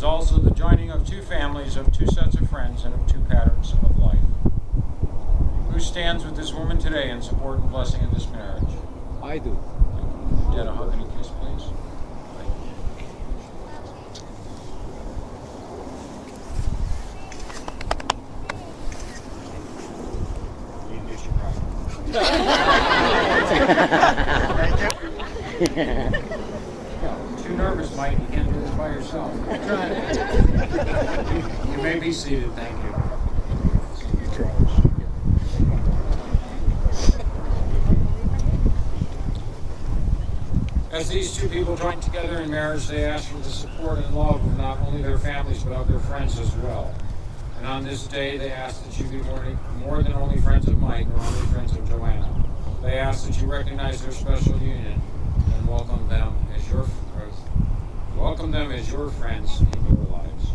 also the joining of two families, of two sets of friends, and of two patterns of life. Who stands with this woman today in support and blessing of this marriage? I do. Dad, a hug and a kiss, please. Too nervous, Mike. You can't do this by yourself. You may be seated. Thank you. As these two people join together in marriage, they ask for the support and love of not only their families, but of their friends as well. And on this day, they ask that you be more than only friends of Mike or only friends of Joanna. They ask that you recognize their special union and welcome them as your friends in your lives.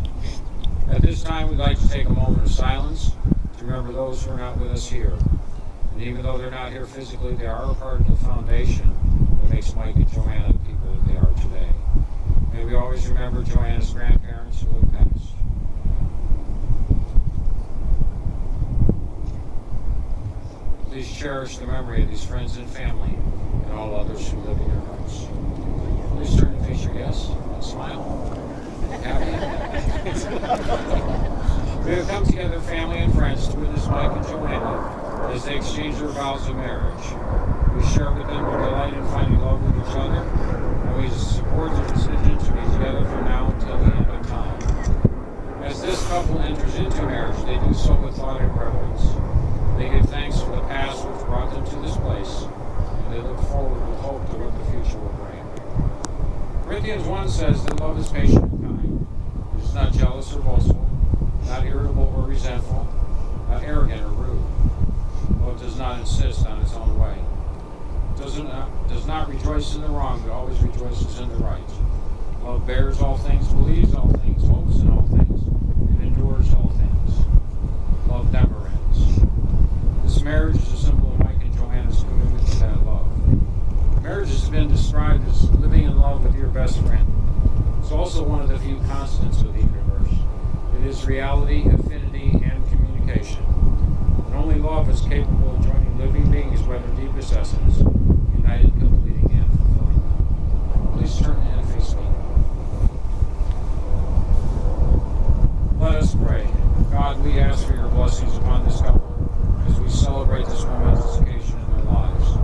At this time, we'd like to take a moment of silence to remember those who are not with us here. And even though they're not here physically, they are a part of the foundation that makes Mike and Joanna the people that they are today. May we always remember Joanna's grandparents who have passed. Please cherish the memory of these friends and family and all others who live in your hearts. Please turn and face your guests and smile. Happy. We have come together, family and friends, to witness Mike and Joanna as they exchange their vows of marriage. We share with them their delight in finding love with each other, and we support their decision to be together from now until the end of time. As this couple enters into marriage, they do so with thought and reverence. They give thanks for the past which brought them to this place, and they look forward with hope to what the future will bring. Corinthians 1 says that love is patient and kind. It is not jealous or boastful, not irritable or resentful, not arrogant or rude. Love does not insist on its own way. Does not rejoice in the wrong, but always rejoices in the right. Love bears all things, believes all things, hopes in all things, and endures all things. Love never ends. This marriage is a symbol of Mike and Joanna's commitment to that love. Marriage has been described as living in love with your best friend. It's also one of the few constants of the universe. It is reality, affinity, and communication. And only love is capable of joining living beings by their deepest essence, united, completing, and fulfilling them. Please turn and face me. Let us pray. God, we ask for your blessings upon this couple as we celebrate this momentous occasion in their lives.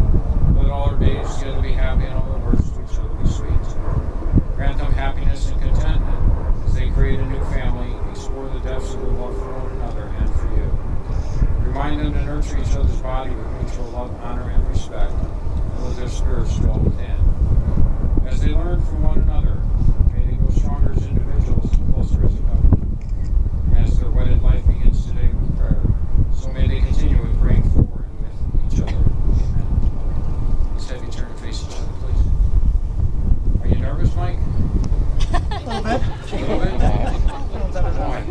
Let all our days together be happy and all our words to each other be sweet. Grant them happiness and contentment as they create a new family, explore the depths of their love for one another and for you. Remind them to nurture each other's body with mutual love, honor, and respect, and let their spirits dwell within. As they learn from one another, may they grow stronger as individuals and closer as a couple. And as their wedded life begins today with prayer, so may they continue with praying forward with each other. Amen. Let's have you turn and face each other, please. Are you nervous, Mike? A little bit. A little bit? Boy.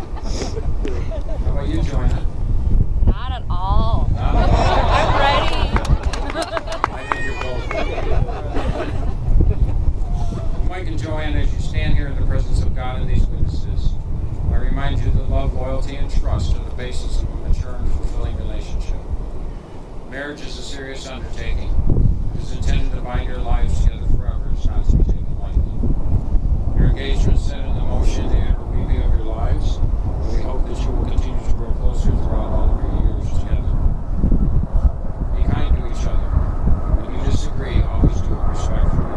How about you, Joanna? Not at all. Not at all. I'm ready. I think you're both. Mike and Joanna, as you stand here in the presence of God and these witnesses, I remind you that love, loyalty, and trust are the basis of a mature and fulfilling relationship. Marriage is a serious undertaking. It is intended to bind your lives together forever. It's not to be taken lightly. Your engagement set in the motion the interweaving of your lives, and we hope that you will continue to grow closer throughout all of your years together. Be kind to each other. When you disagree, always do it respectfully.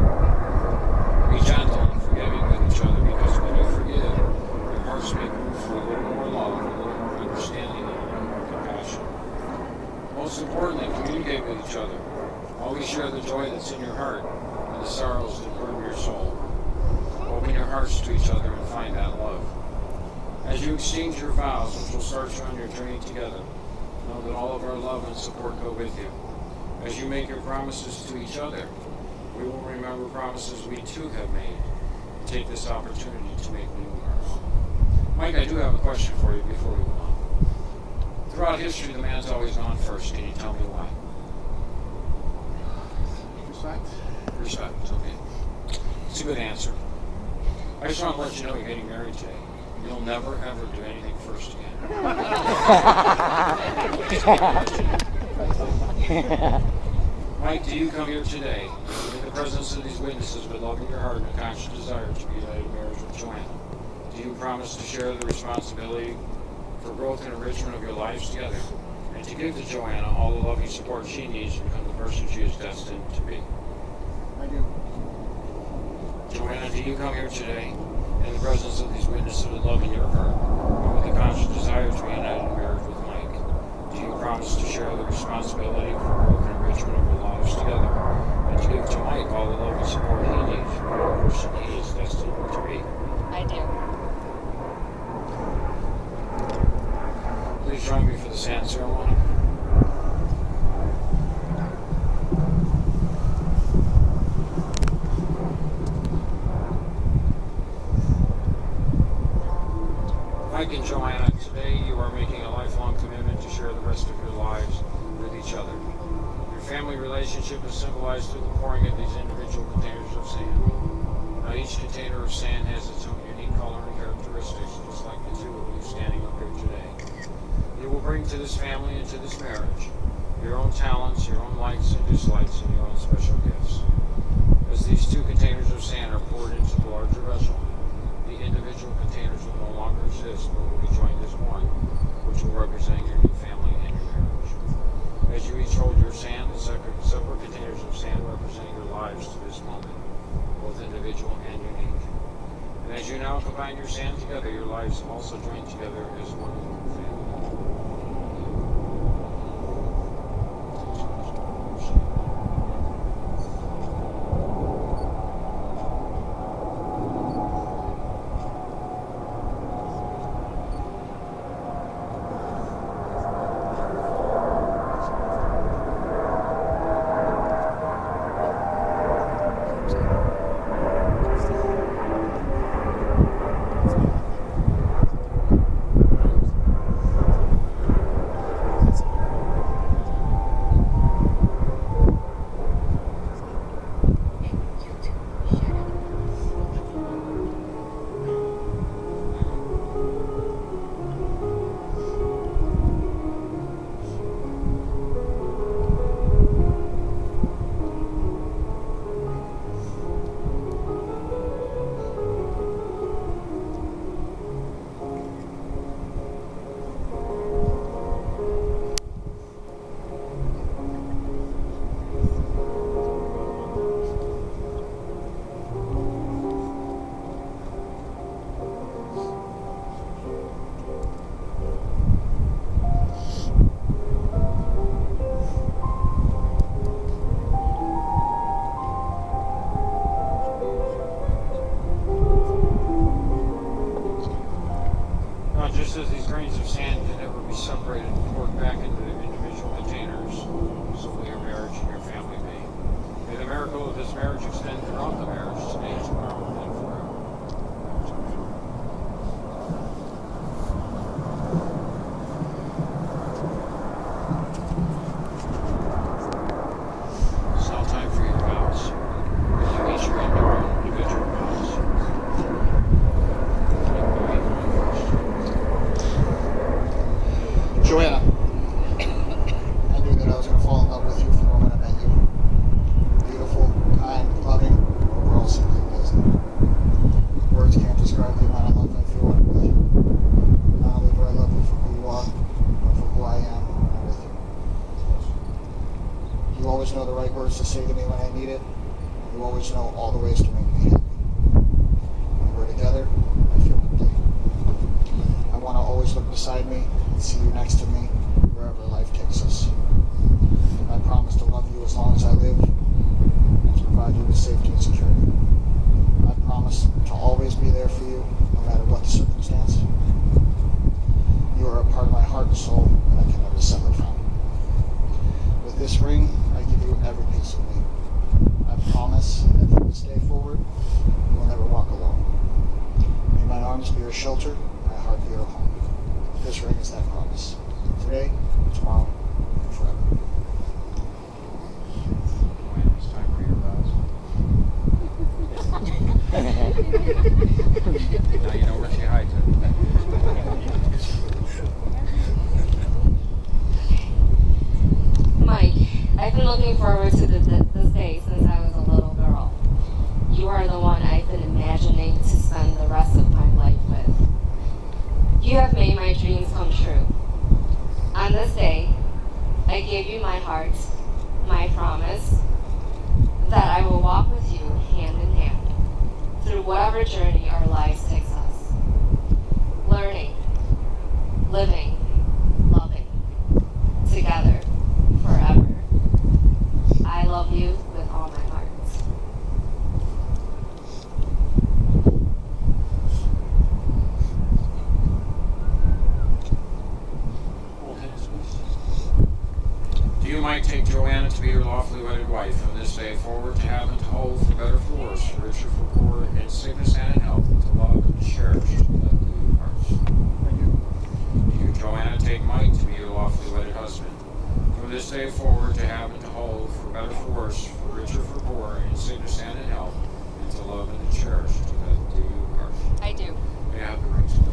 Be gentle and forgiving with each other, because when you forgive, your hearts make room for a little more love, a little more understanding, and a little more compassion. Most importantly, communicate with each other. Always share the joy that's in your heart and the sorrows that burden your soul. Open your hearts to each other and find that love. As you exchange your vows, which will start you on your journey together, know that all of our love and support go with you. As you make your promises to each other, we will remember promises we too have made and take this opportunity to make new ones. Mike, I do have a question for you before we go on. Throughout history, the man's always gone first. Can you tell me why? Respect. Respect, okay. It's a good answer. I just want to let you know you're getting married today. You'll never, ever do anything first again. Mike, do you come here today in the presence of these witnesses with love in your heart and a conscious desire to be united in marriage with Joanna? Do you promise to share the responsibility for growth and enrichment of your lives together, and to give to Joanna all the loving support she needs to become the person she is destined to be? I do. Joanna, do you come here today in the presence of these witnesses with love in your heart and with a conscious desire to be united in marriage with Mike? Do you promise to share the responsibility for growth and enrichment of your lives together, and to give to Mike all the love and support he needs to become the person he is destined to be? I do. Please join me for the sand ceremony. Mike and Joanna, today you are making a lifelong commitment to share the rest of your lives with each other. Your family relationship is symbolized through the pouring of these individual containers of sand. Now each container of sand has its own unique color and characteristics, just like the two of you standing up here today. You will bring to this family and to this marriage your own talents, your own likes and dislikes, and your own special gifts. As these two containers of sand are poured into the larger vessel, the individual containers will no longer exist, but will be joined as one, which will represent your new family and your marriage. As you each hold your sand, the separate containers of sand represent your lives to this moment, both individual and unique. And as you now combine your sand together, your lives also join together as one family. Just as these grains of sand can never be separated and poured back into the individual containers, so will your marriage and your family be. May the miracle of this marriage extend throughout the marriage, today, tomorrow, and forever. It's now time for your vows. You each bring your own individual vows. Joanna, I knew that I was going to fall in love with you from the moment I met you. You're beautiful, kind, loving, overall simply amazing. Words can't describe the amount of love I feel when I'm with you. Not only do I love you for who you are, but for who I am when I'm with you. You always know the right words to say to me when I need it. You always know all the ways to make me happy. When we're together, I feel complete. I want to always look beside me and see you next to me wherever life takes us. I promise to love you as long as I live and to provide you with safety and security. I promise to always be there for you no matter what the circumstance. You are a part of my heart and soul that I can never separate from. With this ring, I give you every piece of me. I promise that from this day forward, you will never walk alone. May my arms be your shelter, my heart be your home. This ring is that promise. Today, tomorrow, and forever. Joanna, it's time for your vows. Now you know where she hides it. Mike, I've been looking forward to this day since I was a little girl. You are the one I've been imagining to spend the rest of my life with. You have made my dreams come true. On this day, I give you my heart, my promise, that I will walk with you hand in hand through whatever journey our lives takes us. Learning, living, loving, together, forever. I love you with all my heart. Do you, Mike, take Joanna to be your lawfully wedded wife from this day forward, to have and to hold, for better, for worse, for richer, for poorer, in sickness and in health, to love and to cherish, to let do your hearts? Do you, Joanna, take Mike to be your lawfully wedded husband from this day forward, to have and to hold, for better, for worse, for richer, for poorer, in sickness and in health, and to love and to cherish, to let do your hearts? I do. May I have the rings, please?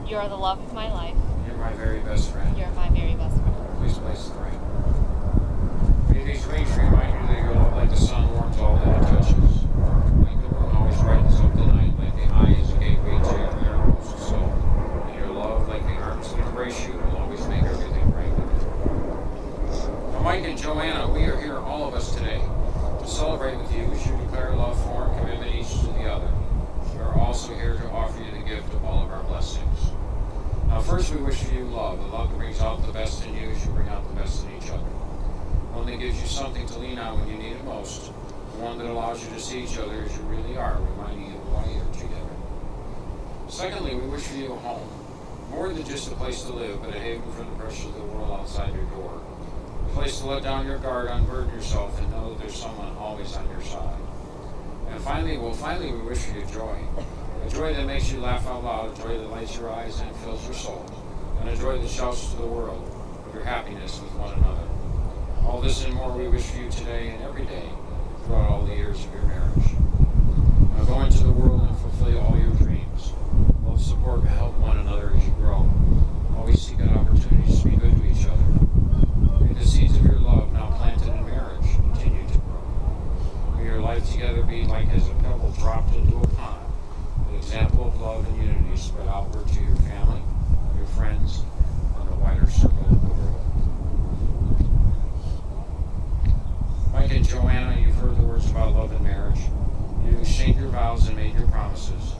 You are the love of my life. You're my very best friend. You're my very best friend. Please place the ring. May these rings remind you that your love, like the sun, warms all that it touches. Like the moon always brightens up the night, like the eye is a gateway to your innermost soul. And your love, like the arms that embrace you, will always make everything right. Now, Mike and Joanna, we are here, all of us today, to celebrate with you as you declare love for and commitment each to the other. We are also here to offer you the gift of all of our blessings. Now, first we wish for you love, the love that brings out the best in you as you bring out the best in each other. One that gives you something to lean on when you need it most. One that allows you to see each other as you really are, reminding you of why you're together. Secondly, we wish for you a home. More than just a place to live, but a haven from the pressures of the world outside your door. A place to let down your guard, unburden yourself, and know that there's someone always on your side. And finally, we wish for you joy. A joy that makes you laugh out loud, a joy that lights your eyes and fills your soul, and a joy that shouts to the world of your happiness with one another. All this and more we wish for you today and every day throughout all the years of your marriage. Now go into the world and fulfill all your dreams. Love, support, and help one another as you grow. Always seek out opportunities to be good to each other. May the seeds of your love now planted in marriage continue to grow. May your life together be like as a pebble dropped into a pond. An example of love and unity spread outward to your family, your friends, and the wider circle of the world. Mike and Joanna, you've heard the words about love and marriage. You've exchanged your vows and made your promises,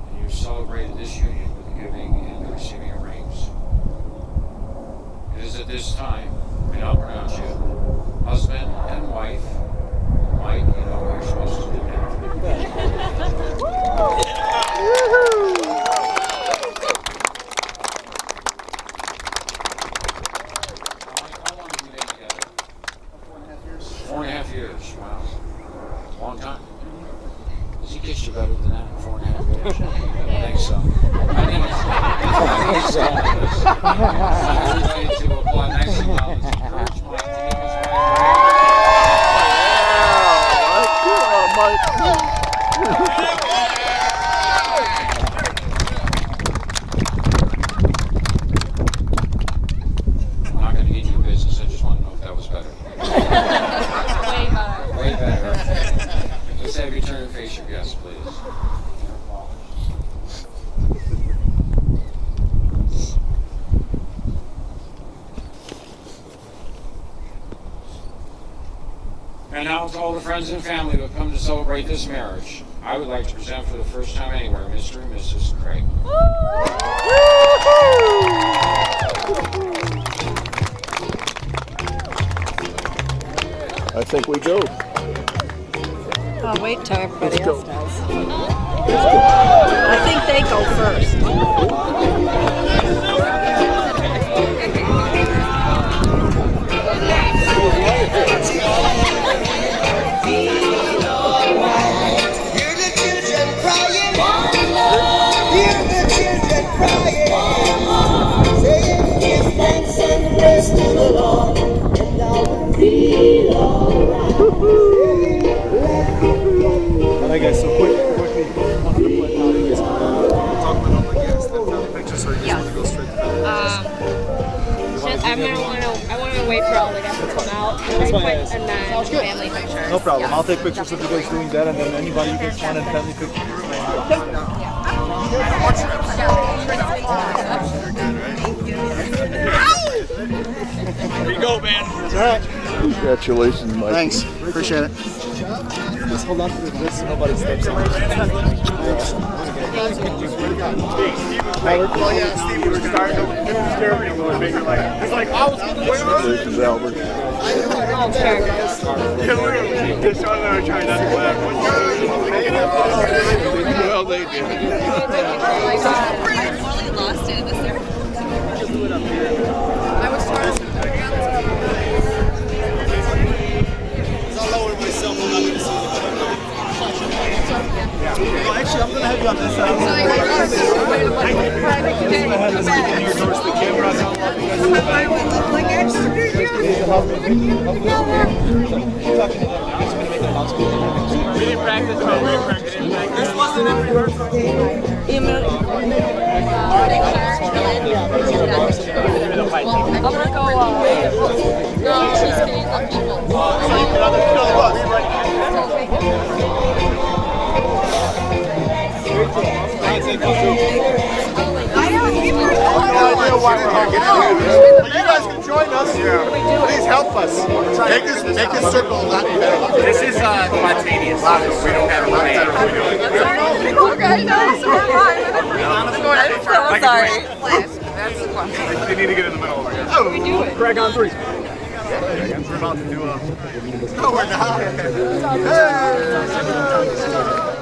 and you've celebrated this union with the giving and the receiving of rings. It is at this time, I now pronounce you husband and wife. Mike, you know what you're supposed to do now. How long have you been together? 4.5 years. 4.5 years. Wow. Long time. 4.5 years? I think so. I think so. Everybody to applaud next to now. Let's encourage Mike to give his I'm not going to get you a business. I just want to know if that was better. Way better. Let's have you turn and face your guests, please. And now to all the friends and family who have come to celebrate this marriage, I would like to present for the first time anywhere, Mr. and Mrs. Craig. I think we do. I'll wait till everybody else does. I think they go first. Hear the children crying. Hear the children crying. Saying, give thanks and praise to the Lord, and I will feel alright. Alright guys, so quickly, talk about all the guests that found the picture, so you just want to go straight to I want to wait for all the guests to come out very quick, and then family pictures. No problem. I'll take pictures of you guys doing that, and then anybody you guys want a family picture. There you go, man. All right. Congratulations, Mike. Thanks. Appreciate it. Just hold on to this so nobody steps on it. Well, yeah, Steve, we were starting to terribly going bigger. It's like, I was going to win. Congratulations, Albert. Yeah, literally. Just Sean and I were trying not to laugh. Well, they did. I totally lost it in the ceremony. I was trying to Well, actually, I'm going to have you on this side. Here towards the camera. We didn't practice, man. We didn't practice. This wasn't in rehearsal. I'm gonna go. No, she's getting up You guys can join us. Please help us. Make this circle a lot better. This is spontaneous. We don't have a plan. Okay, no, so am I. I'm sorry. They need to get in the middle over here. Oh, we do it. Craig on 3. We're about to do a... No, we're not. Hey!